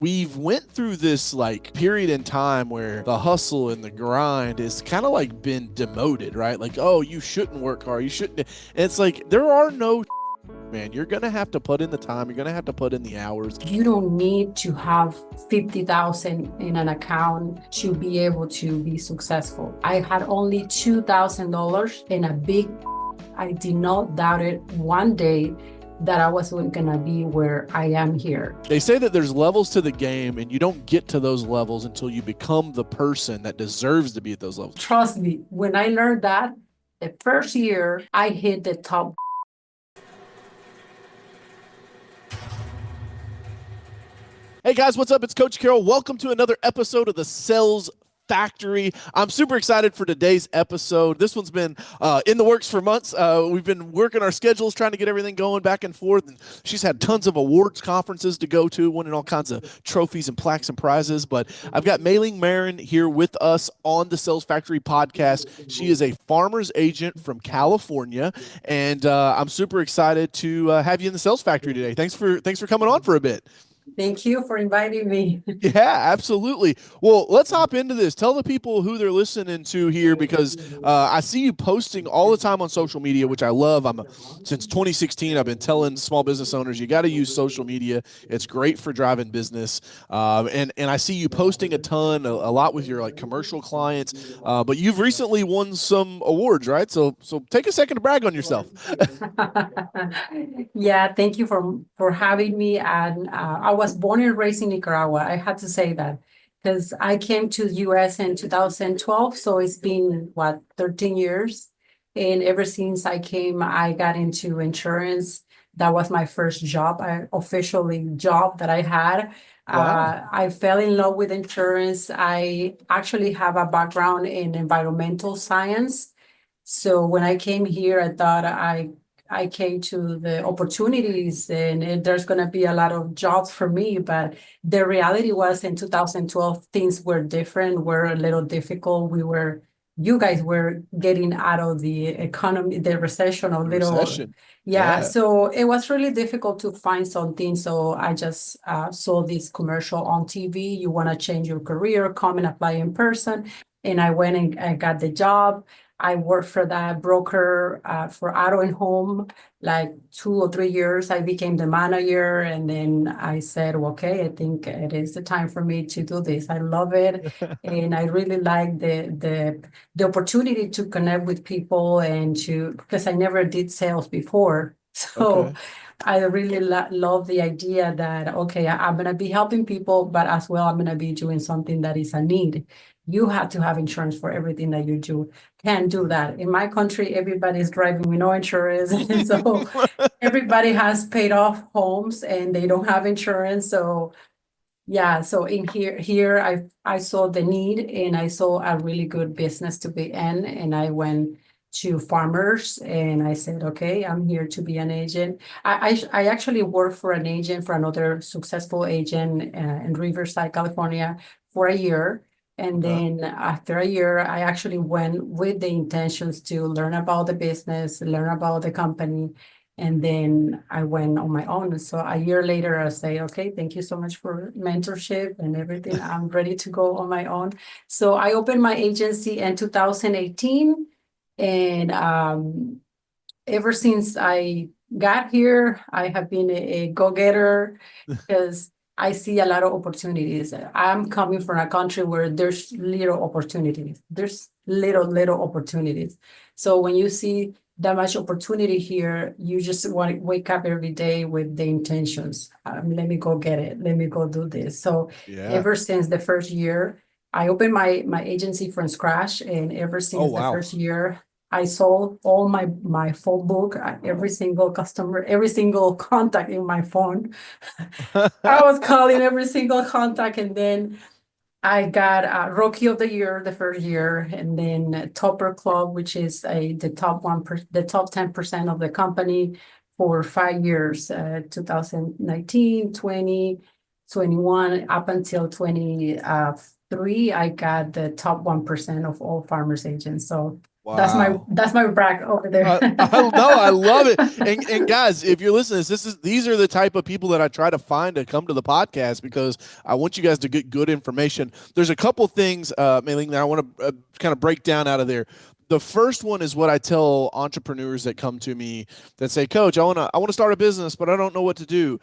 We've went through this like period in time where the hustle and the grind is kind of like been demoted, right? Like, oh, you shouldn't work hard. You shouldn't. And it's like there are no man. You're gonna have to put in the time. You're gonna have to put in the hours. You don't need to have 50,000 in an account to be able to be successful. I had only $2,000 in a big. I did not doubt it one day that I wasn't gonna be where I am here. They say that there's levels to the game, and you don't get to those levels until you become the person that deserves to be at those levels. Trust me, when I learned that, the first year I hit the top. Hey guys, what's up? It's Coach Carroll. Welcome to another episode of the Sales Factory. I'm super excited for today's episode. This one's been in the works for months. We've been working our schedules, trying to get everything going back and forth. And she's had tons of awards conferences to go to, winning all kinds of trophies and plaques and prizes. But I've got Meyling Marin here with us on the Sales Factory podcast. She is a farmer's agent from California, and I'm super excited to have you in the Sales Factory today. Thanks for coming on for a bit. Thank you for inviting me. Yeah, absolutely. Well, let's hop into this. Tell the people who they're listening to here because I see you posting all the time on social media, which I love. Since 2016, I've been telling small business owners you got to use social media. It's great for driving business. And I see you posting a lot with your like commercial clients. But you've recently won some awards, right? So take a second to brag on yourself. Yeah, thank you for having me. And I was born and raised in Nicaragua. I had to say that because I came to the US in 2012. So it's been, what, 13 years. And ever since I came, I got into insurance. That was my first job, officially job that I had. Wow. I fell in love with insurance. I actually have a background in environmental science. So when I came here, I thought I came to the opportunities and there's going to be a lot of jobs for me. But the reality was in 2012, things were different, were a little difficult. You guys were getting out of the economy, the recession a The little. recession. Yeah, Yeah. so it was really difficult to find something. So I just saw this commercial on TV. You want to change your career, come and apply in person. And I went and I got the job. I worked for that broker for auto and home, like 2 or 3 years. I became the manager, and then I said, well, okay, I think it is the time for me to do this. I love it, and I really like the opportunity to connect with people and to because I never did sales before, so. Okay. I really love the idea that, okay, I'm going to be helping people, but as well, I'm going to be doing something that is a need. You have to have insurance for everything that you do. Can't do that. In my country, everybody's driving with no insurance. And so everybody has paid off homes and they don't have insurance. So yeah, so in here I saw the need and I saw a really good business to be in. And I went to farmers and I said, okay, I'm here to be an agent. I actually worked for an agent, for another successful agent in Riverside, California for a year. And Okay. then after a year, I actually went with the intentions to learn about the business, learn about the company. And then I went on my own. So a year later, I say, okay, thank you so much for mentorship and everything. I'm ready to go on my own. So I opened my agency in 2018. And ever since I got here, I have been a go-getter because I see a lot of opportunities. I'm coming from a country where there's little opportunities. There's little opportunities. So when you see that much opportunity here, you just want to wake up every day with the intentions. Let me go get it. Let me go do this. So Yeah. ever since the first year, I opened my agency from scratch, and ever Oh, since the wow. first year, I sold all my phone book, every single customer, every single contact in my phone. I was calling every single contact, and then I got Rookie of the Year the first year, and then Topper Club, which is the the top 10% of the company for 5 years, 2019, 20, 21, up until 23. I got the top 1% of all farmers agents. So Wow. that's my brag over there. I know, I love it. And guys, if you're listening to this, these are the type of people that I try to find to come to the podcast because I want you guys to get good information. There's a couple things, Meyling, that I want to kind of break down out of there. The first one is what I tell entrepreneurs that come to me that say, "Coach, I want to start a business, but I don't know what to do."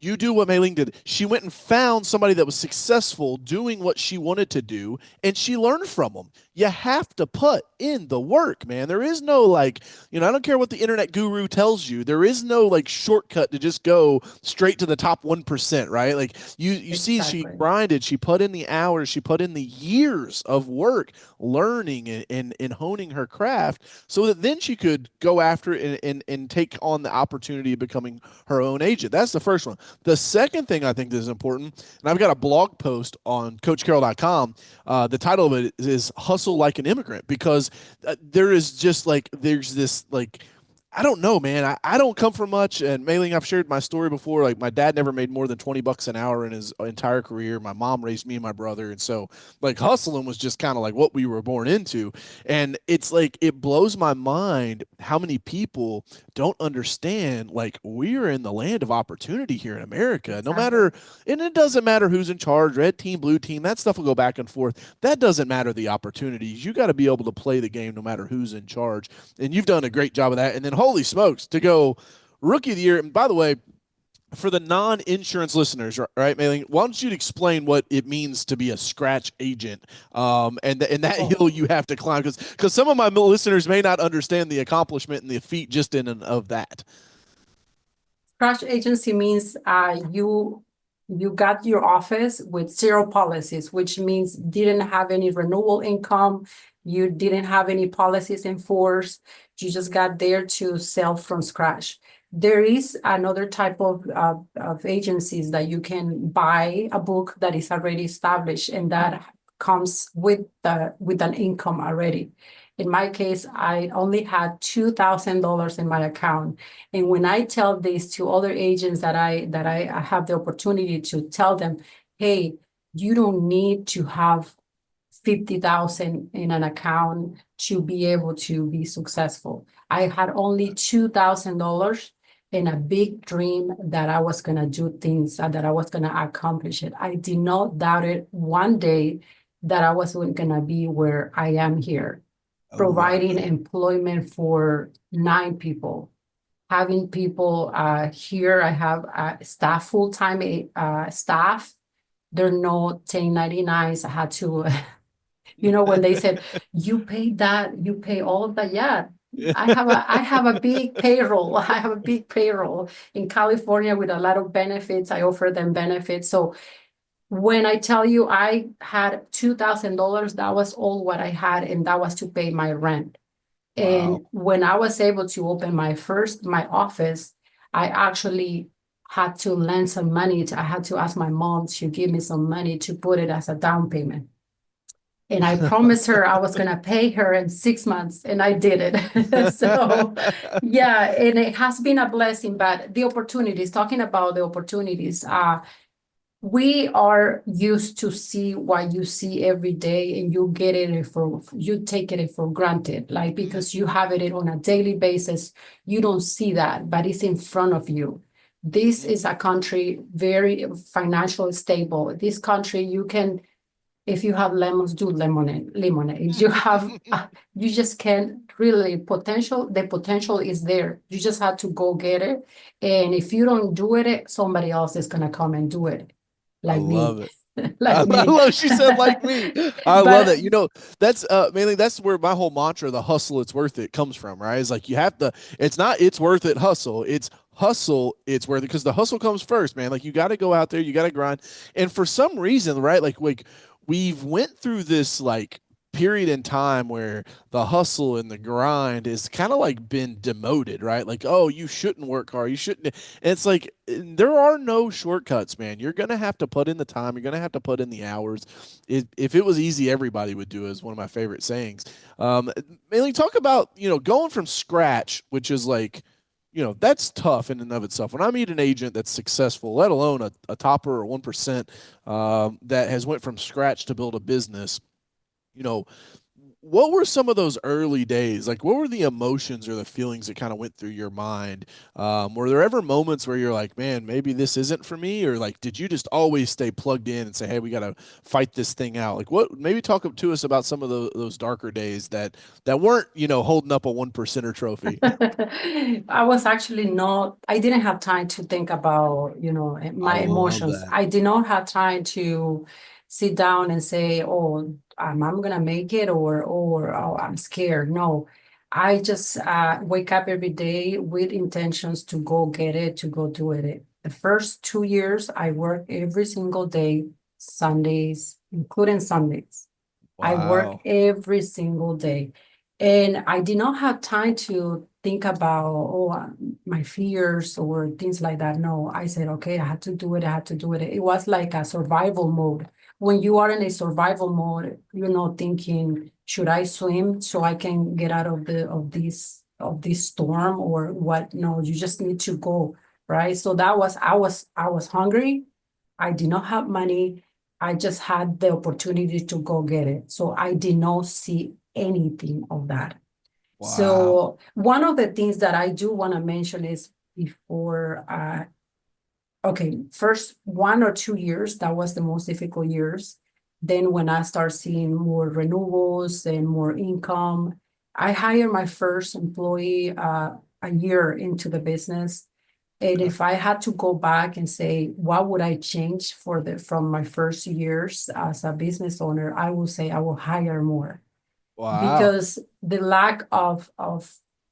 You do what Mei Ling did. She went and found somebody that was successful doing what she wanted to do, and she learned from them. You have to put in the work, man. There is no like, I don't care what the internet guru tells you. There is no like shortcut to just go straight to the top 1%, right? Like you see she Exactly. grinded, she put in the hours, she put in the years of work learning and honing her craft so that then she could go after it and take on the opportunity of becoming her own agent. That's the first one. The second thing I think that is important, and I've got a blog post on coachcarroll.com. The title of it is Hustle Like an Immigrant because there is just like, there's this like, I don't know, man. I don't come from much. And Mailing, I've shared my story before. Like, my dad never made more than 20 bucks an hour in his entire career. My mom raised me and my brother. And so, like, hustling was just kind of like what we were born into. And it's like, it blows my mind how many people don't understand, like, we're in the land of opportunity here in America. No Exactly. matter, and it doesn't matter who's in charge, red team, blue team, that stuff will go back and forth. That doesn't matter the opportunities. You got to be able to play the game no matter who's in charge. And you've done a great job of that. And then, holy smokes, to go rookie of the year. And by the way, for the non-insurance listeners, right, Mailing, why don't you explain what it means to be a scratch agent, and that Oh, hill you have to climb, because some of my listeners may not understand the accomplishment and the feat just in and of that. scratch agency means you got your office with zero policies, which means didn't have any renewal income, you didn't have any policies in force, you just got there to sell from scratch. There is another type of agencies that you can buy a book that is already established and that comes with with an income already. In my case, I only had $2,000 in my account. And when I tell this to other agents that I have the opportunity to tell them, hey, you don't need to have 50,000 in an account to be able to be successful. I had only $2,000 and a big dream that I was gonna do things that I was gonna accomplish it. I did not doubt it one day that I was gonna be where I am here, I love providing that. employment for 9 people, having people here. I have staff, full-time staff. There are no 1099s. I had to, when they said, you pay that, you pay all of that. Yeah, I have a big payroll. I have a big payroll in California with a lot of benefits. I offer them benefits. So when I tell you I had $2,000, that was all what I had, and that was to pay my rent. Wow. And when I was able to open my office, I actually had to lend some money. I had to ask my mom to give me some money to put it as a down payment. And I promised her I was gonna pay her in 6 months, and I did it. So, yeah, and it has been a blessing. But the opportunities, talking about the opportunities, we are used to see what you see every day, and you take it for granted, like because you have it on a daily basis, you don't see that, but it's in front of you. This Mhm. is a country very financially stable. This country, you can, if you have lemons, do lemonade. You have, you just can't really potential. The potential is there. You just have to go get it. And if you don't do it, somebody else is gonna come and do it, I like me, love it. like I me. love she said like me. I love But that. That's mainly that's where my whole mantra, the hustle, it's worth it, comes from, right? It's like you have to, it's not it's worth it hustle. It's hustle, it's worth it. Because the hustle comes first, man. Like you gotta go out there, you gotta grind. And for some reason, right, like we've went through this like period in time where the hustle and the grind is kind of like been demoted, right? Like, oh, you shouldn't work hard. You shouldn't. And it's like there are no shortcuts, man. You're gonna have to put in the time. You're gonna have to put in the hours. If it was easy, everybody would do it. Is one of my favorite sayings. Mainly talk about going from scratch, which is like that's tough in and of itself. When I meet an agent that's successful, let alone a topper or 1%, that has went from scratch to build a business, you know, what were some of those early days? Like, what were the emotions or the feelings that kind of went through your mind? Were there ever moments where you're like, man, maybe this isn't for me? Or like, did you just always stay plugged in and say, hey, we got to fight this thing out? Like, what, maybe talk to us about some of those darker days that weren't, holding up a one percenter trophy. I was actually not, I didn't have time to think about, I my love emotions. that. I did not have time to sit down and say, oh, I'm gonna make it, or oh, I'm scared. No, I just wake up every day with intentions to go get it, to go do it. The first 2 years, I work every single day, Sundays, including Sundays. I work Wow. every single day. And I did not have time to think about, oh, my fears or things like that. No, I said, okay, I had to do it. I had to do it. It was like a survival mode. When you are in a survival mode, you're not thinking, should I swim so I can get out of this storm or what? No, you just need to go, right? So I was hungry. I did not have money. I just had the opportunity to go get it. So I did not see anything of that. Wow. So one of the things that I do want to mention is before, okay, first 1 or 2 years, that was the most difficult years. Then when I start seeing more renewables and more income, I hired my first employee a year into the business. And Okay. if I had to go back and say, what would I change from my first years as a business owner, I will say I will hire more, Wow. because the lack of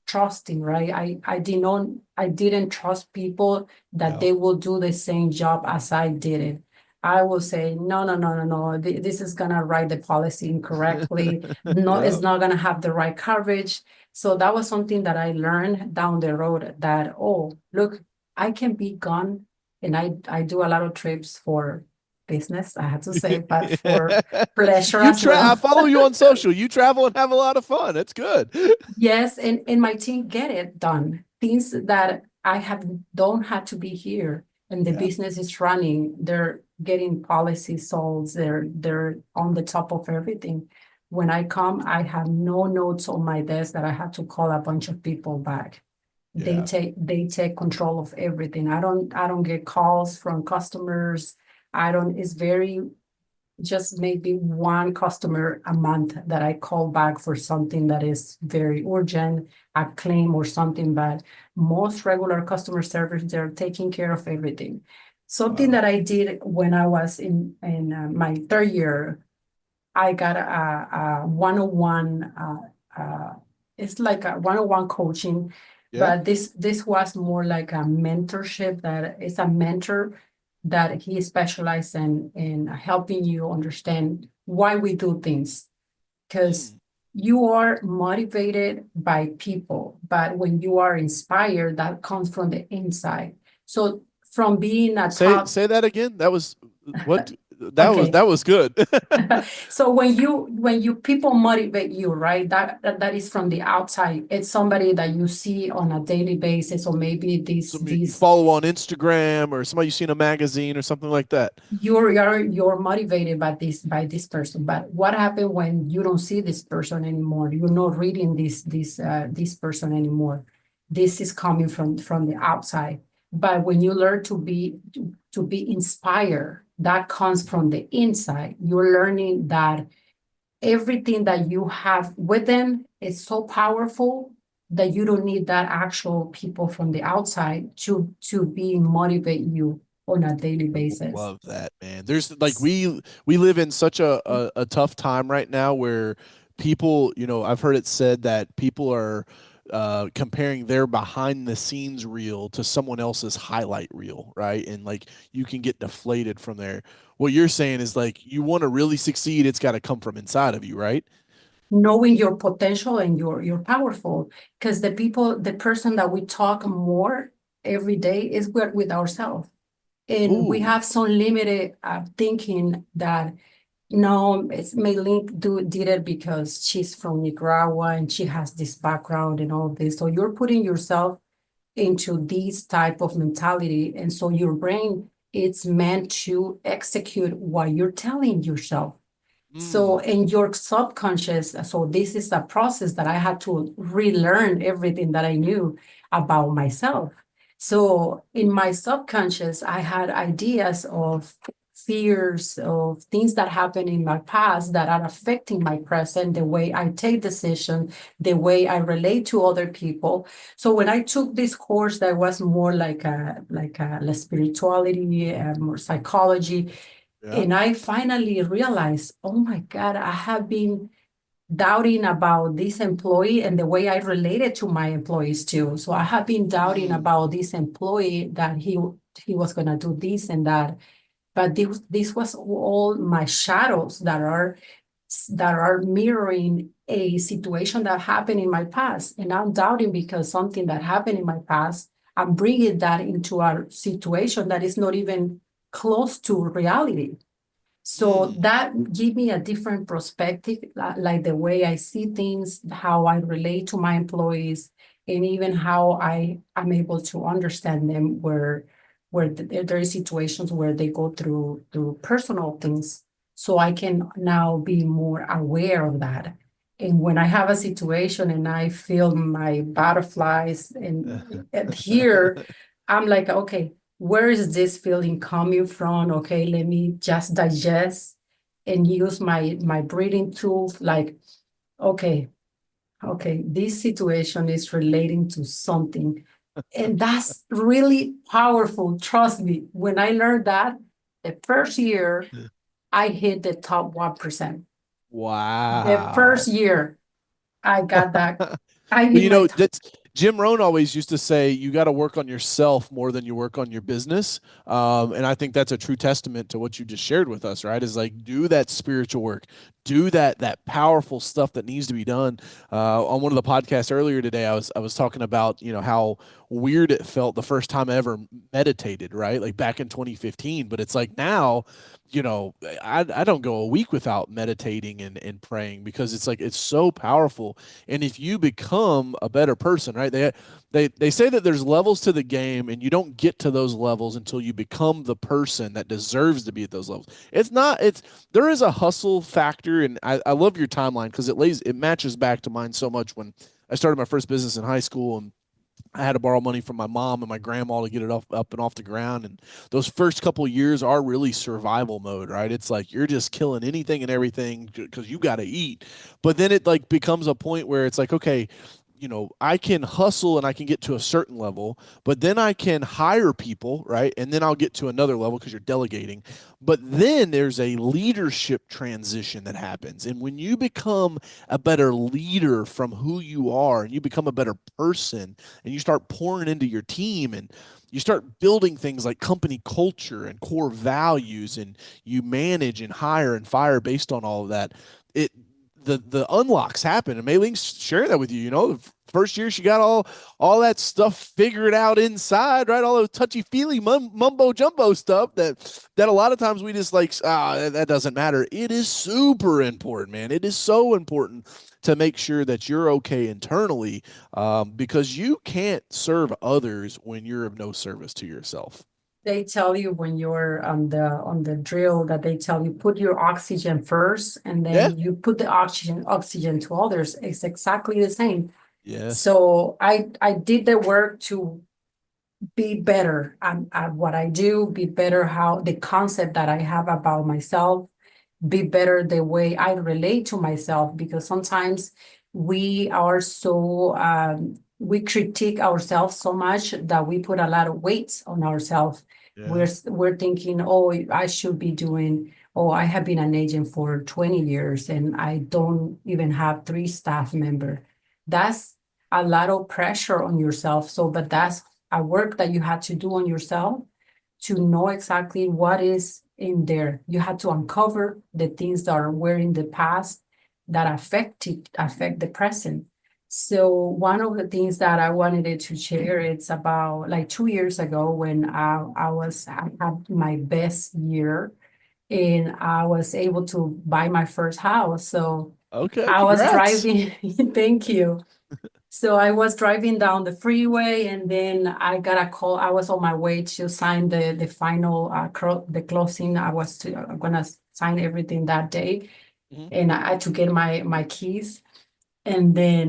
trusting, right? I didn't trust people that Yeah. they will do the same job as I did it. I will say, no, no, no, no, no. This is gonna write the policy incorrectly. No, it's Yeah. not gonna have the right coverage. So that was something that I learned down the road, that, oh, look, I can be gone. And I do a lot of trips for business, I have to say, but for pleasure as I well. follow you on social. You travel and have a lot of fun. That's good. Yes, and my team get it done. Things that I have don't have to be here, and the Yeah. business is running. They're getting policy solved. They're on the top of everything. When I come, I have no notes on my desk that I have to call a bunch of people back. They Yeah. take control of everything. I don't get calls from customers. I don't. It's very, just maybe one customer a month that I call back for something that is very urgent, a claim or something, but most regular customer service, they're taking care of everything. Something Wow. that I did when I was in my third year, I got a 101, it's like a 101 coaching, Yeah. but this was more like a mentorship, that it's a mentor that he specialized in helping you understand why we do things. Because Mm. you are motivated by people, but when you are inspired, that comes from the inside. So from being a top, Say that again. That was what okay, that was good. so when you people motivate you, right? That is from the outside. It's somebody that you see on a daily basis, or maybe this Some you this follow on Instagram or somebody you see in a magazine or something like that. you're motivated by this person. But what happened when you don't see this person anymore? You're not reading this person anymore. This is coming from the outside. But when you learn to be inspired, that comes from the inside. You're learning that everything that you have with them is so powerful that you don't need that actual people from the outside to be motivate you on a daily basis. Love that, man. There's like we live in such a tough time right now where people, I've heard it said that people are comparing their behind the scenes reel to someone else's highlight reel, right? And like you can get deflated from there. What you're saying is like you want to really succeed, it's got to come from inside of you, right? Knowing your potential, and you're powerful, because the person that we talk more every day is with ourselves, and we Ooh, have some limited thinking that, no, it's Meyling did it because she's from Nicaragua and she has this background and all this. So you're putting yourself into this type of mentality. And so your brain, it's meant to execute what you're telling yourself. So Mm. in your subconscious, so this is a process that I had to relearn everything that I knew about myself. So in my subconscious, I had ideas of fears of things that happened in my past that are affecting my present, the way I take decisions, the way I relate to other people. So when I took this course that was more like a spirituality, more psychology, Yeah. and I finally realized, oh my God, I have been doubting about this employee and the way I related to my employees too. So I have been doubting Mm. about this employee that he was gonna do this and that. But this was all my shadows that are mirroring a situation that happened in my past. And I'm doubting because something that happened in my past, I'm bringing that into a situation that is not even close to reality. So Mm. that give me a different perspective, like the way I see things, how I relate to my employees, and even how I'm able to understand them where there is situations where they go through personal things. So I can now be more aware of that. And when I have a situation and I feel my butterflies and here, I'm like, okay, where is this feeling coming from? Okay, let me just digest and use my breathing tools. Like, okay, okay, this situation is relating to something. And that's really powerful. Trust me. When I learned that, the first year I hit the top 1%. The first Wow. year I got that. I Well, hit my top. that's Jim Rohn always used to say you got to work on yourself more than you work on your business. And I think that's a true testament to what you just shared with us, right? Is like do that spiritual work, do that powerful stuff that needs to be done. On one of the podcasts earlier today, I was talking about how weird it felt the first time I ever meditated, right? Like back in 2015. But it's like now, I don't go a week without meditating and praying because it's like it's so powerful. And if you become a better person, right? They say that there's levels to the game, and you don't get to those levels until you become the person that deserves to be at those levels. It's not. It's there is a hustle factor, and I love your timeline because it matches back to mine so much when I started my first business in high school and I had to borrow money from my mom and my grandma to get it up and off the ground. And those first couple of years are really survival mode, right? It's like you're just killing anything and everything because you got to eat. But then it like becomes a point where it's like, okay, I can hustle and I can get to a certain level, but then I can hire people, right? And then I'll get to another level because you're delegating. But then there's a leadership transition that happens. And when you become a better leader from who you are and you become a better person and you start pouring into your team and you start building things like company culture and core values and you manage and hire and fire based on all of that, it the unlocks happen. And Mayling's sharing that with you. The first year she got all that stuff figured out inside, right? All those touchy feely mumbo jumbo stuff that a lot of times we just like that doesn't matter. It is super important, man. It is so important to make sure that you're okay internally, because you can't serve others when you're of no service to yourself. They tell you when you're on the drill that they tell you put your oxygen first and Yeah. then you put the oxygen to others. It's exactly the same. Yes. So I did the work to be better at what I do, be better how the concept that I have about myself, be better the way I relate to myself, because sometimes we are so we critique ourselves so much that we put a lot of weight on ourselves. Yeah. We're thinking, oh, I should be doing, oh, I have been an agent for 20 years and I don't even have 3 staff members. That's a lot of pressure on yourself. So, but that's a work that you had to do on yourself to know exactly what is in there. You had to uncover the things that were in the past that affect the present. So one of the things that I wanted to share, it's about like 2 years ago when I had my best year and I was able to buy my first house. So Okay. I was Congrats. driving, thank you. So I was driving down the freeway and then I got a call. I was on my way to sign the final the closing. I was gonna sign everything that day. Mhm. and I had to get my keys. And then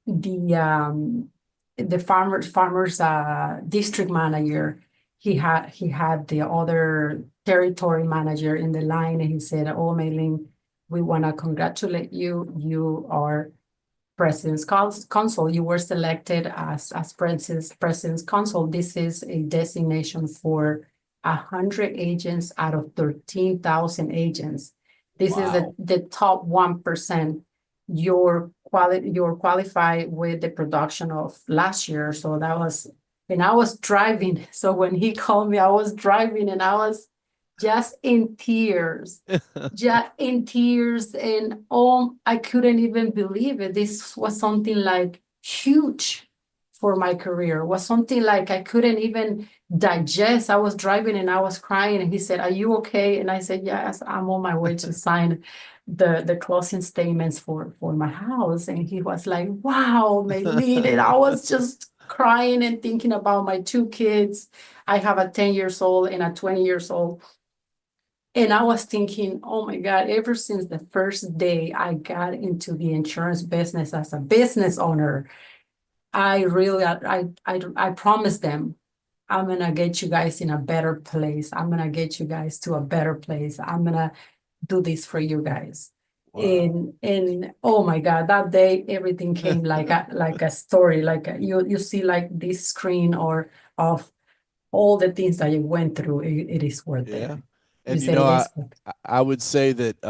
the um, the farmers district manager, he had the other territory manager in the line, and he said, "Oh, Meiling, we want to congratulate you. You are President's Consul. You were selected as President's Consul. This is a designation for 100 agents out of 13,000 agents. This is Wow. the top 1%. You're qualified with the production of last year." So that was, and I was driving. So when he called me, I was driving and I was just in tears, just in tears. And oh, I couldn't even believe it. This was something like huge for my career, was something like I couldn't even digest. I was driving and I was crying, and he said, "Are you okay?" And I said, "Yes, I'm on my way to sign the closing statements for my house." And he was like, "Wow, Maylene." And I was just crying and thinking about my two kids. I have a 10 years old and a 20 years old. And I was thinking, oh my God, ever since the first day I got into the insurance business as a business owner, I really, I promised them, I'm gonna get you guys in a better place. I'm gonna get you guys to a better place. I'm gonna do this for you guys. Wow. And oh my God, that day everything came like a story, you see like this screen or of all the things that you went through. It is worth it. Yeah. You And said it is worth I would say that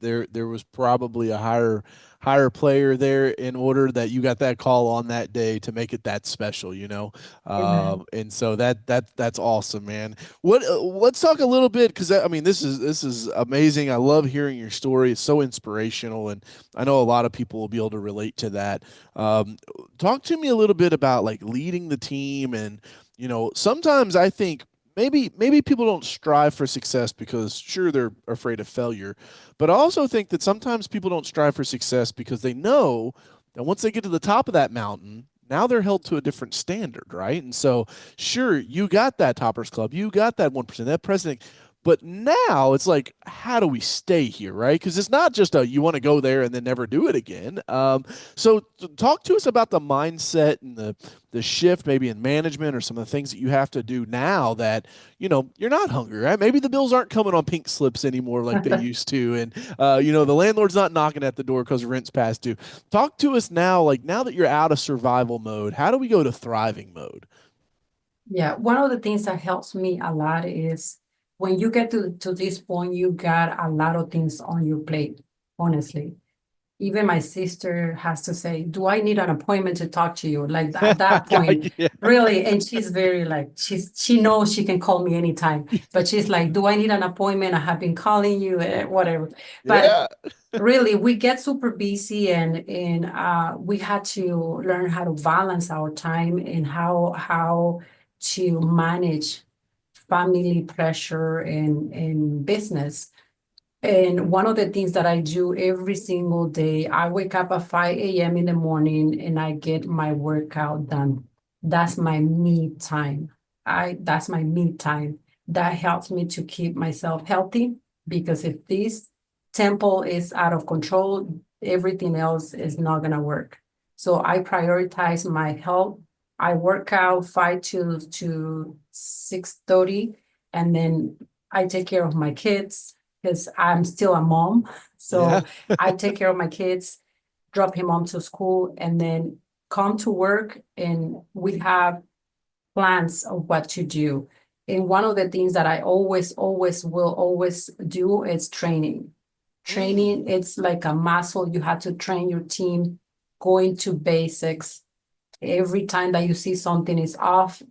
there was probably a higher player there in order that you got that call on that day to make it that special. it. Amen. And so that's awesome, man. Let's talk a little bit, because I mean this is amazing. I love hearing your story. It's so inspirational, and I know a lot of people will be able to relate to that. Um, Talk to me a little bit about like leading the team, and sometimes I think maybe people don't strive for success because sure they're afraid of failure, but I also think that sometimes people don't strive for success because they know that once they get to the top of that mountain, now they're held to a different standard, right? And so sure, you got that toppers club, you got that 1%, that president, but now it's like, how do we stay here, right? Because it's not just a you want to go there and then never do it again. So talk to us about the mindset and the shift maybe in management or some of the things that you have to do now that you're not hungry, right? Maybe the bills aren't coming on pink slips anymore like they used to, and the landlord's not knocking at the door because rent's past due. Talk to us now, like now that you're out of survival mode, how do we go to thriving mode? Yeah, one of the things that helps me a lot is when you get to this point, you got a lot of things on your plate, honestly. Even my sister has to say, "Do I need an appointment to talk to you?" Like at that point, Yeah. really. And she's very like, she knows she can call me anytime, but she's like, "Do I need an appointment? I have been calling you, whatever." But Yeah. really, we get super busy, and we had to learn how to balance our time and how to manage family pressure and business. And one of the things that I do every single day, I wake up at 5 a.m. in the morning and I get my workout done. That's my me time. That's my me time. That helps me to keep myself healthy, because if this temple is out of control, everything else is not gonna work. So I prioritize my health. I work out 5 to 6:30, and then I take care of my kids because I'm still a mom. Yeah. So I take care of my kids, drop him home to school, and then come to work. And we have plans of what to do. And one of the things that I will always do is training. Mm. Training, it's like a muscle. You have to train your team, going to basics. Every time that you see something is off,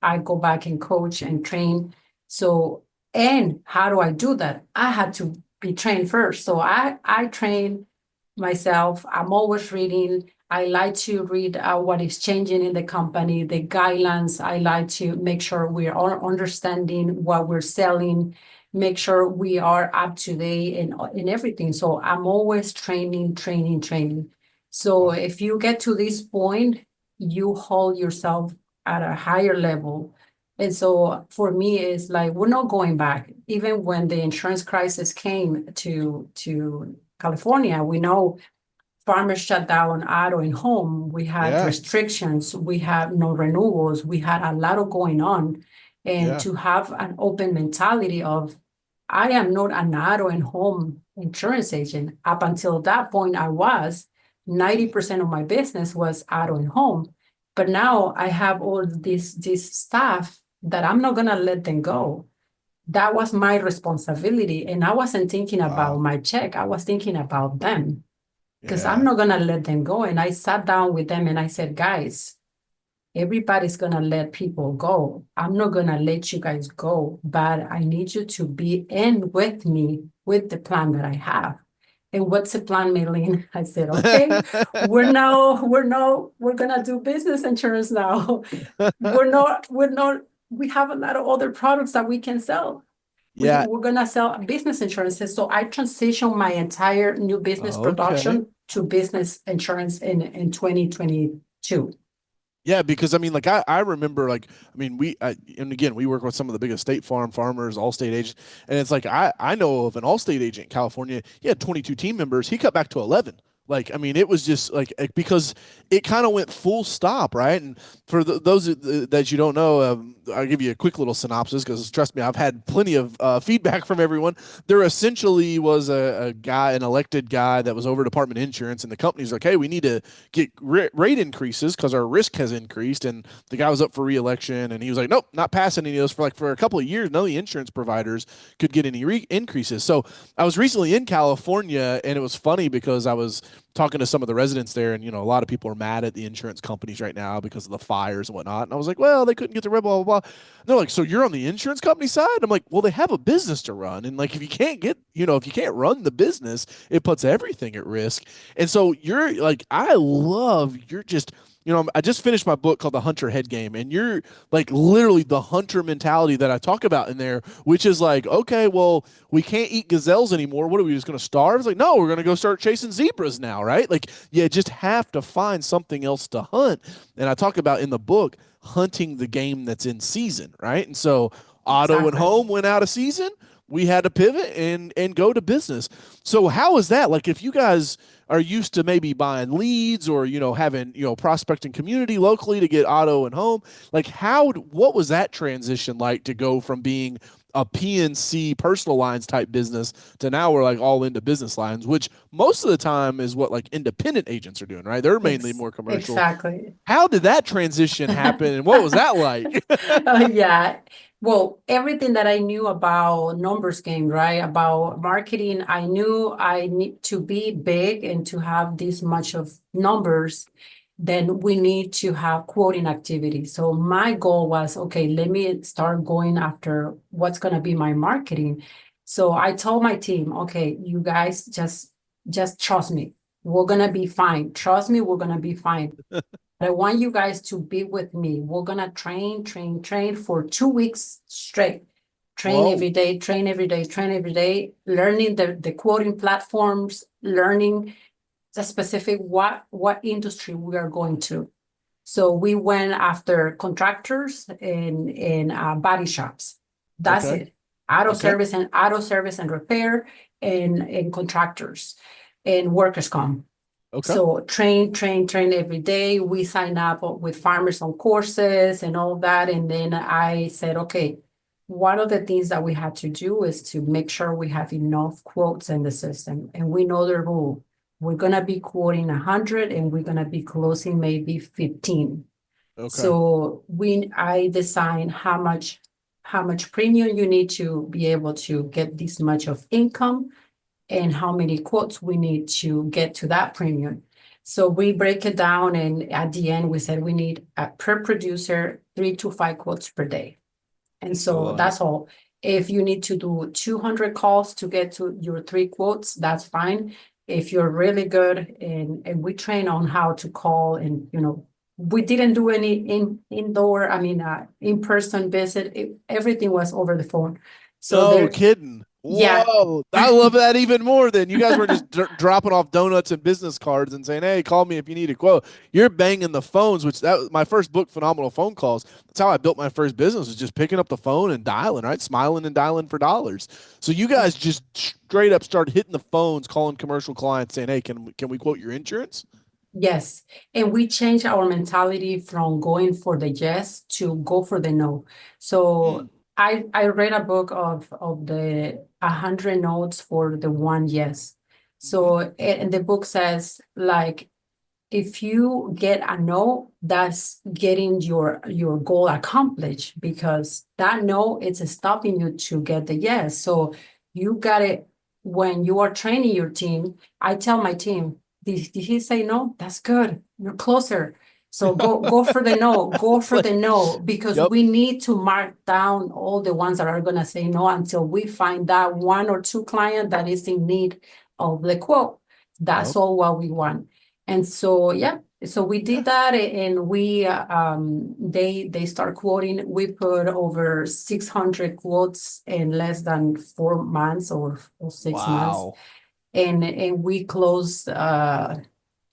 I go back and coach and train. So, and how do I do that? I had to be trained first. So I train myself. I'm always reading. I like to read what is changing in the company, the guidelines. I like to make sure we are understanding what we're selling, make sure we are up to date in everything. So I'm always training, training, training. So Wow. if you get to this point, you hold yourself at a higher level. And so for me, it's like we're not going back. Even when the insurance crisis came to California, we know farmers shut down auto and home. We had Yeah. restrictions. We had no renewals. We had a lot of going on. And Yeah. to have an open mentality of, I am not an auto and home insurance agent. Up until that point, I was 90% of my business was auto and home. But now I have all this staff that I'm not gonna let them go. That was my responsibility. And I wasn't thinking about Wow. my check. I was thinking about them because I'm Yeah. not gonna let them go. And I sat down with them and I said, guys, everybody's gonna let people go. I'm not gonna let you guys go, but I need you to be in with me with the plan that I have. And what's the plan, Maylene? I said, okay, we're gonna do business insurance now. We have a lot of other products that we can sell. Yeah. We're gonna sell business insurances. So I transitioned my entire new business Okay. production to business insurance in 2022. Yeah, because I mean, like I remember, like I mean, and again, we work with some of the biggest State Farm farmers, Allstate agents, and it's like I know of an Allstate agent in California. He had 22 team members. He cut back to 11. Like I mean, it was just like because it kind of went full stop, right? And for those that you don't know, I'll give you a quick little synopsis because trust me, I've had plenty of feedback from everyone. There essentially was a guy, an elected guy that was over Department of Insurance, and the company's like, hey, we need to get rate increases because our risk has increased. And the guy was up for reelection, and he was like, nope, not passing any of those for a couple of years. None of the insurance providers could get any increases. So I was recently in California, and it was funny because I was talking to some of the residents there, and a lot of people are mad at the insurance companies right now because of the fires and whatnot. And I was like, well, they couldn't get the red, blah blah blah. And they're like, so you're on the insurance company side? I'm like, well, they have a business to run, and like if you can't get, if you can't run the business, it puts everything at risk. And so you're like, I love you're just. I just finished my book called The Hunter Head Game, and you're like literally the hunter mentality that I talk about in there, which is like, okay, well, we can't eat gazelles anymore. What are we just going to starve? It's like, no, we're going to go start chasing zebras now, right? Like, you just have to find something else to hunt. And I talk about in the book hunting the game that's in season, right? And so auto and Exactly. home went out of season. We had to pivot and go to business. So how is that? Like if you guys are used to maybe buying leads or having prospecting community locally to get auto and home, like what was that transition like to go from being a PNC personal lines type business to now we're like all into business lines, which most of the time is what like independent agents are doing, right? They're mainly more commercial. Exactly. How did that transition happen and what was that like? Yeah. Well, everything that I knew about numbers game, right? About marketing, I knew I need to be big and to have this much of numbers, then we need to have quoting activity. So my goal was, okay, let me start going after what's going to be my marketing. So I told my team, okay, you guys just trust me. We're going to be fine. Trust me, we're going to be fine. I want you guys to be with me. We're gonna train for 2 weeks straight. Train Whoa. every day, train every day, train every day, learning the quoting platforms, learning the specific what industry we are going to. So we went after contractors and body shops. That's Okay. it. Auto Okay. service and repair and contractors and workers' comp. Okay. So train every day. We sign up with farmers on courses and all that. And then I said, okay, one of the things that we had to do is to make sure we have enough quotes in the system. And we know the rule. We're gonna be quoting 100 and we're gonna be closing maybe 15. Okay. So I design how much premium you need to be able to get this much of income and how many quotes we need to get to that premium. So we break it down, and at the end, we said we need per producer 3 to 5 quotes per day. And I so love it. that's all. If you need to do 200 calls to get to your 3 quotes, that's fine. If you're really good and we train on how to call and, we didn't do any in person visit. Everything was over the phone. So No there, kidding. Yeah. Whoa, I love that even more than you guys were just dropping off donuts and business cards and saying, "Hey, call me if you need a quote." You're banging the phones, which that was my first book, Phenomenal Phone Calls. That's how I built my first business, was just picking up the phone and dialing, right? Smiling and dialing for dollars. So you guys just straight up started hitting the phones, calling commercial clients saying, "Hey, can we quote your insurance?" Yes, and we changed our mentality from going for the yes to go for the no. Mm, So I read a book of the 100 notes for the one yes. hmm. So and the book says like if you get a no, that's getting your goal accomplished because that no is stopping you to get the yes. So you got it when you are training your team. I tell my team, did he say no? That's good. You're closer. So go for the no, go It's for like, the no, because yep, we need to mark down all the ones that are gonna say no until we find that one or two client that is in need of the quote. That's yep, all what we want. And so, yeah, so we yeah. did that and we, they start quoting, we put over 600 quotes in less than 4 months or 6 months. Wow, And we closed,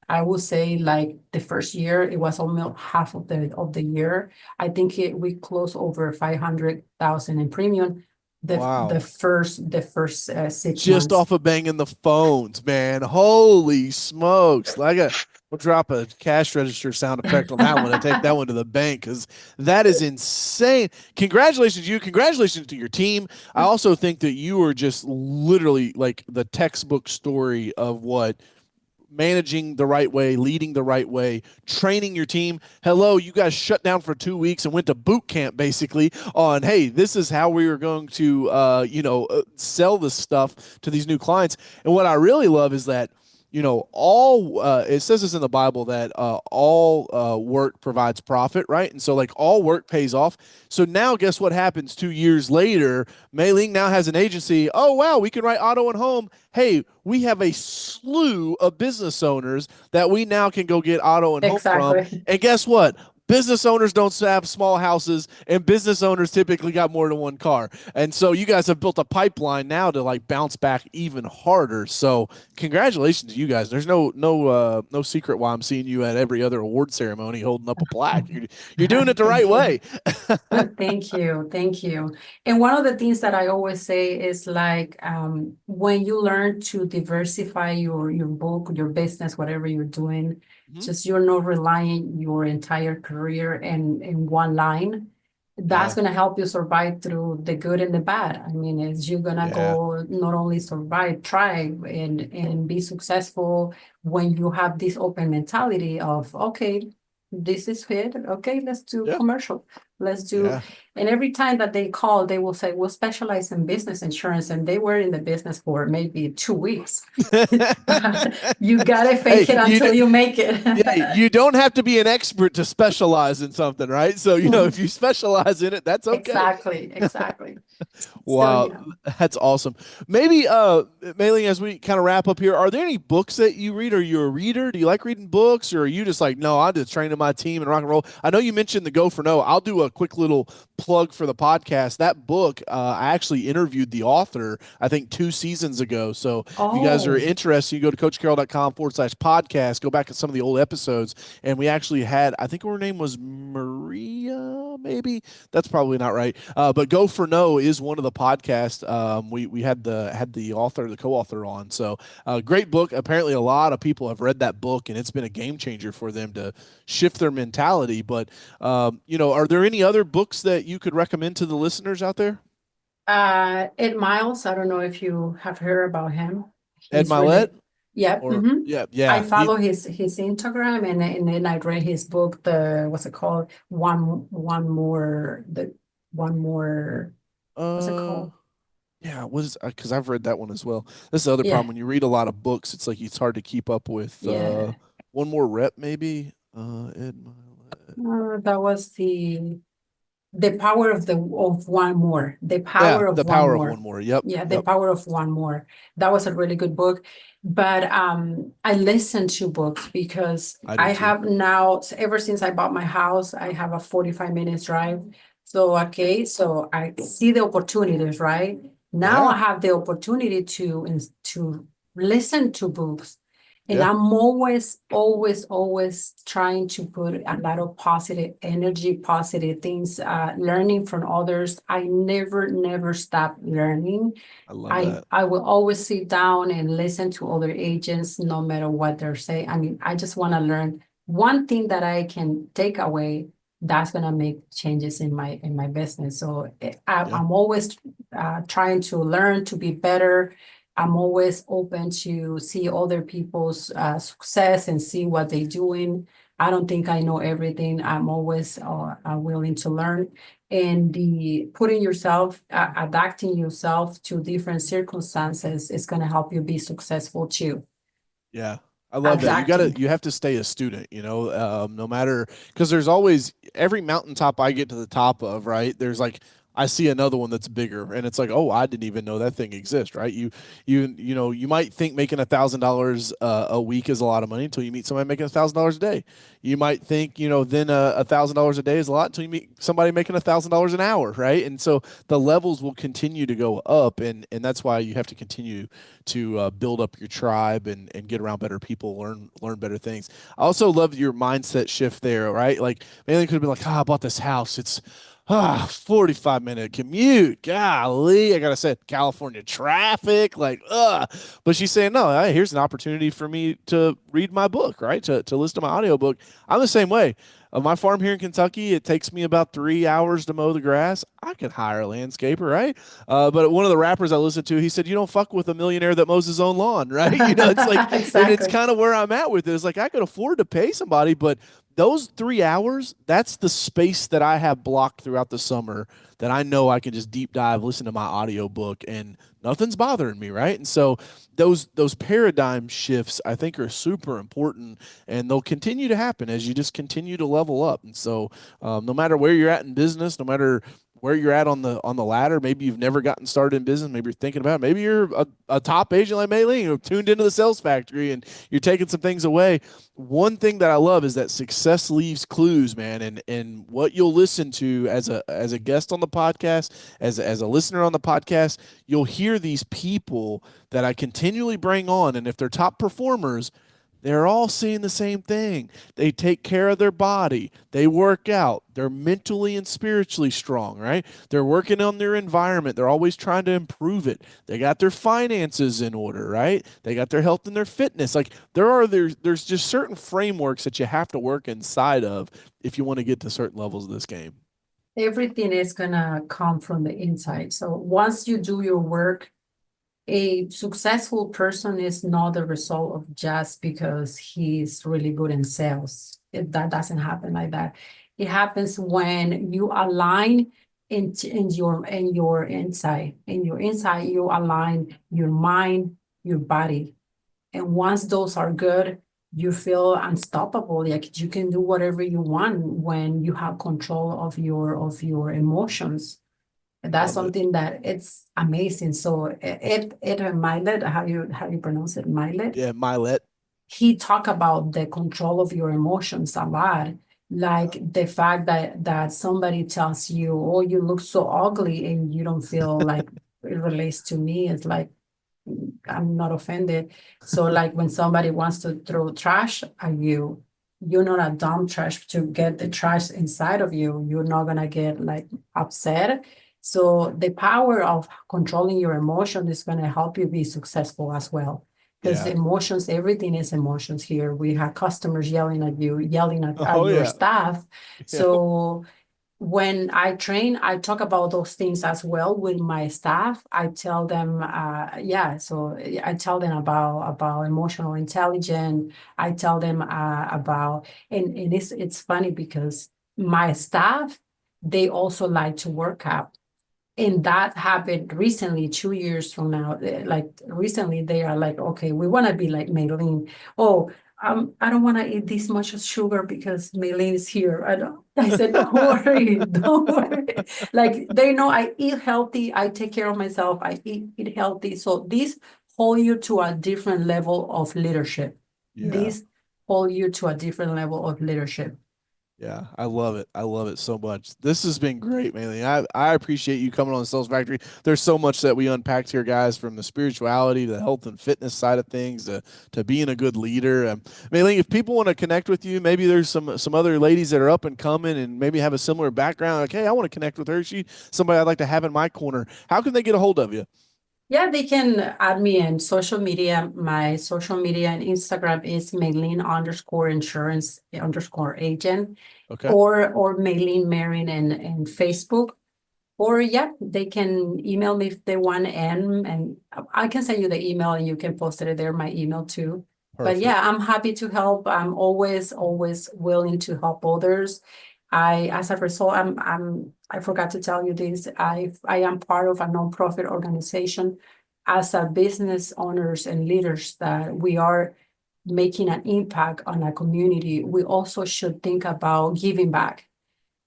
I would say like the first year, it was almost half of the year. I think we closed over 500,000 in premium wow. the first six Just months. off of banging the phones, man. Holy smokes. We'll drop a cash register sound effect on that one and take that one to the bank because that is insane. Congratulations to you. Congratulations to your team. I also think that you are just literally like the textbook story of what managing the right way, leading the right way, training your team. Hello, you guys shut down for 2 weeks and went to boot camp basically on, hey, this is how we are going to, sell this stuff to these new clients. And what I really love is that it says this in the Bible that all work provides profit, right? And so like all work pays off. So now guess what happens 2 years later? Meyling now has an agency. Oh wow, we can write auto and home. Hey, we have a slew of business owners that we now can go get auto and home from. Exactly. And guess what? Business owners don't have small houses, and business owners typically got more than one car. And so you guys have built a pipeline now to like bounce back even harder. So congratulations to you guys. There's no secret why I'm seeing you at every other award ceremony holding up a plaque. You're doing it the right Thank you. way. Thank you. Thank you. And one of the things that I always say is like when you learn to diversify your book, your business, whatever you're doing, Mhm. just you're not relying your entire career in one line. That's Yeah, gonna help you survive through the good and the bad. I mean, is you're gonna yeah, go not only survive, thrive and be successful when you have this open mentality of okay, this is it. Okay, let's do yeah, commercial. Let's do, yeah. and every time that they call, they will say, we'll specialize in business insurance. And they were in the business for maybe 2 weeks. You gotta Hey, fake it until you make it. yeah, you don't have to be an expert to specialize in something, right? So, if you specialize in it, that's okay. Exactly, exactly. So Wow, yeah. that's awesome. Maybe, Mailing, as we kind of wrap up here, are there any books that you read? Are you a reader? Do you like reading books, or are you just like, no, I'm just training my team and rock and roll? I know you mentioned the Go for No. I'll do a quick little plug for the podcast. That book, I actually interviewed the author, I think 2 seasons ago. So if you guys are Oh, interested, you go to coachcarroll.com/podcast, go back to some of the old episodes, and we actually had, I think her name was Maria, maybe. That's probably not right. But Go for No is one of the podcasts. We had the author, the co-author on. So great book. Apparently, a lot of people have read that book, and it's been a game changer for them to shift their mentality. But are there any other books that you could recommend to the listeners out there? Ed Miles. I don't know if you have heard about him. Ed He's Milet, really, yep. or yeah, I yeah, follow his Instagram and then I read his book, the what's it called? One more, what's it uh, called? yeah. Was because I've read that one as well. That's the other Yeah, problem when you read a lot of books. It's like it's hard to keep up with. yeah. One more rep, maybe. Ed Milet. That was the power of one more. The Yeah, power of The one Power of more. One More. Yep, Yeah, the yep. power of one more. That was a really good book. But I listen to books because I do I too. have now, ever since I bought my house, I have a 45 minutes drive. So okay, so I see the opportunities, right? Now I Yeah. have the opportunity to listen to books. And Yeah. I'm always trying to put a lot of positive energy, positive things, learning from others. I never stop learning. I love I that. I will always sit down and listen to other agents, no matter what they're saying. I mean, I just want to learn one thing that I can take away that's gonna make changes in my business. So Yeah. I'm always trying to learn to be better. I'm always open to see other people's success and see what they're doing. I don't think I know everything. I'm always willing to learn, and the putting yourself, adapting yourself to different circumstances is going to help you be successful too. Yeah. I love that. Adapting. You have to stay a student, no matter, because there's always every mountaintop I get to the top of, right? There's like, I see another one that's bigger and it's like, oh, I didn't even know that thing exists, right? You might think making $1,000 a week is a lot of money until you meet somebody making $1,000 a day. You might think, then $1,000 a day is a lot until you meet somebody making $1,000 an hour, right? And so the levels will continue to go up, and that's why you have to continue to build up your tribe and get around better people, learn better things. I also love your mindset shift there, right? Like Meyling could have been like, I bought this house. It's 45-minute commute. Golly, I gotta say California traffic, like, But she's saying, no, hey, here's an opportunity for me to read my book, right? To listen to my audiobook. I'm the same way. My farm here in Kentucky, it takes me about 3 hours to mow the grass. I could hire a landscaper, right? But one of the rappers I listened to, he said, "You don't fuck with a millionaire that mows his own lawn," right? It's like, and it's Exactly. kind of where I'm at with it. It's like I could afford to pay somebody, but those 3 hours, that's the space that I have blocked throughout the summer that I know I can just deep dive, listen to my audiobook, and nothing's bothering me, right? And so those paradigm shifts I think are super important, and they'll continue to happen as you just continue to level up. And so no matter where you're at in business, no matter where you're at on the ladder. Maybe you've never gotten started in business. Maybe you're thinking about it. Maybe you're a top agent like Meyling, tuned into the sales factory and you're taking some things away. One thing that I love is that success leaves clues, man. And what you'll listen to as a guest on the podcast, as a listener on the podcast, you'll hear these people that I continually bring on. And if they're top performers, they're all seeing the same thing. They take care of their body. They work out. They're mentally and spiritually strong, right? They're working on their environment. They're always trying to improve it. They got their finances in order, right? They got their health and their fitness. Like there's just certain frameworks that you have to work inside of if you want to get to certain levels of this game. Everything is gonna come from the inside. So once you do your work, a successful person is not the result of just because he's really good in sales. That doesn't happen like that. It happens when you align in your inside. In your inside, you align your mind, your body. And once those are good, you feel unstoppable. Like you can do whatever you want when you have control of your emotions. That's Love it. something that it's amazing. So it Milet, how you pronounce it, Milet, Yeah, Milet. he talk about the control of your emotions a lot. Yeah. Like the fact that somebody tells you, oh, you look so ugly, and you don't feel like it relates to me. It's like I'm not offended. So like when somebody wants to throw trash at you, you're not a dumb trash to get the trash inside of you. You're not gonna get like upset. So the power of controlling your emotion is gonna help you be successful as well. Because Yeah. emotions, everything is emotions here. We have customers yelling at you, yelling at Oh your yeah. staff. Yeah. So when I train, I talk about those things as well with my staff. I tell them, so I tell them about emotional intelligence. I tell them about, and it's funny because my staff, they also like to work out. And that happened recently, 2 years from now. Like recently, they are like, okay, we want to be like Maylene. Oh, I don't want to eat this much sugar because Maylene is here. I said, don't worry, don't worry. Like they know I eat healthy, I take care of myself, I eat healthy. So this hold you to a different level of leadership. Yeah. This hold you to a different level of leadership. Yeah, I love it. I love it so much. This has been great, Meyling. I appreciate you coming on the Sales Factory. There's so much that we unpacked here, guys, from the spirituality to the health and fitness side of things to being a good leader. Meyling, if people want to connect with you, maybe there's some other ladies that are up and coming and maybe have a similar background. Like, hey, I want to connect with her. She somebody I'd like to have in my corner. How can they get a hold of you? Yeah, they can add me in social media. My social media and Instagram is Meyling_insurance_agent Okay, or Meyling Marin and Facebook. Or yeah, they can email me if they want and I can send you the email and you can post it there, my email too. But perfect. yeah, I'm happy to help. I'm always willing to help others. As a result, I forgot to tell you this. I am part of a nonprofit organization as a business owners and leaders that we are making an impact on a community. We also should think about giving back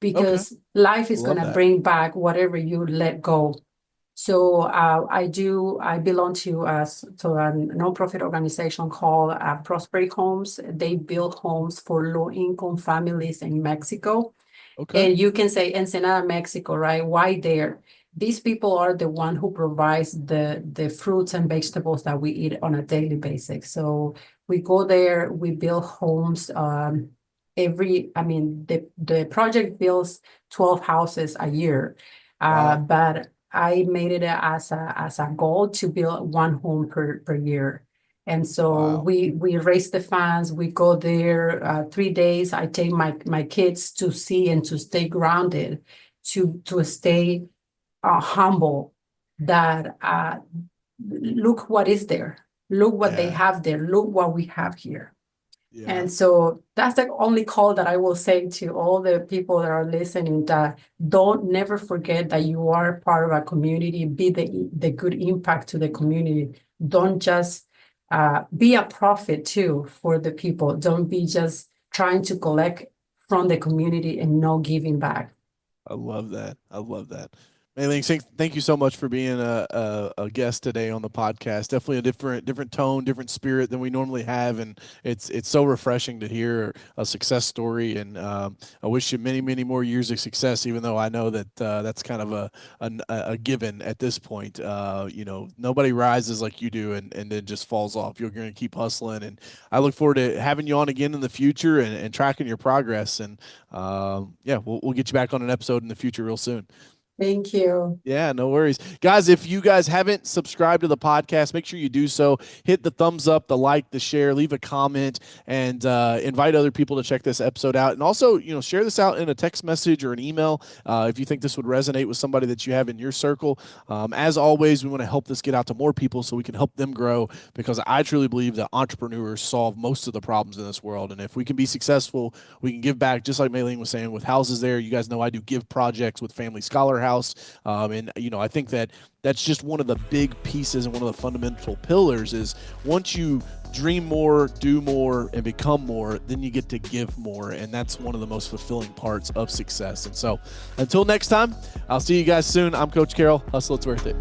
Okay, because life is going love to that. bring back whatever you let go. So I belong to a nonprofit organization called Prosperity Homes. They build homes for low income families in Mexico. Okay, And you can say Ensenada, Mexico, right? Why there? These people are the one who provides the fruits and vegetables that we eat on a daily basis. So we go there, we build homes. I mean, the project builds 12 houses a year. wow, But I made it as a goal to build one home per year. And so wow. we raise the funds, we go there 3 days. I take my kids to see and to stay grounded, to stay humble that look what is there. Look what they Yeah, have there. Look what we have here. yeah. And so that's the only call that I will say to all the people that are listening, that don't never forget that you are part of a community, be the good impact to the community. Don't just be a profit too for the people. Don't be just trying to collect from the community and no giving back. I love that. I love that. Mei thank you so much for being a guest today on the podcast. Definitely a different tone, different spirit than we normally have, and it's so refreshing to hear a success story. And I wish you many more years of success. Even though I know that that's kind of a given at this point. Nobody rises like you do, and then just falls off. You're going to keep hustling, and I look forward to having you on again in the future and tracking your progress. And yeah, we'll get you back on an episode in the future real soon. Thank you. Yeah, no worries. Guys, if you guys haven't subscribed to the podcast, make sure you do so. Hit the thumbs up, the like, the share, leave a comment, and invite other people to check this episode out. And also, share this out in a text message or an email if you think this would resonate with somebody that you have in your circle. As always, we want to help this get out to more people so we can help them grow, because I truly believe that entrepreneurs solve most of the problems in this world. And if we can be successful, we can give back, just like Meyling was saying with houses there. You guys know I do give projects with Family Scholar House. And I think that that's just one of the big pieces and one of the fundamental pillars is once you dream more, do more, and become more, then you get to give more. And that's one of the most fulfilling parts of success. And so until next time, I'll see you guys soon. I'm Coach Carroll. Hustle, it's worth it.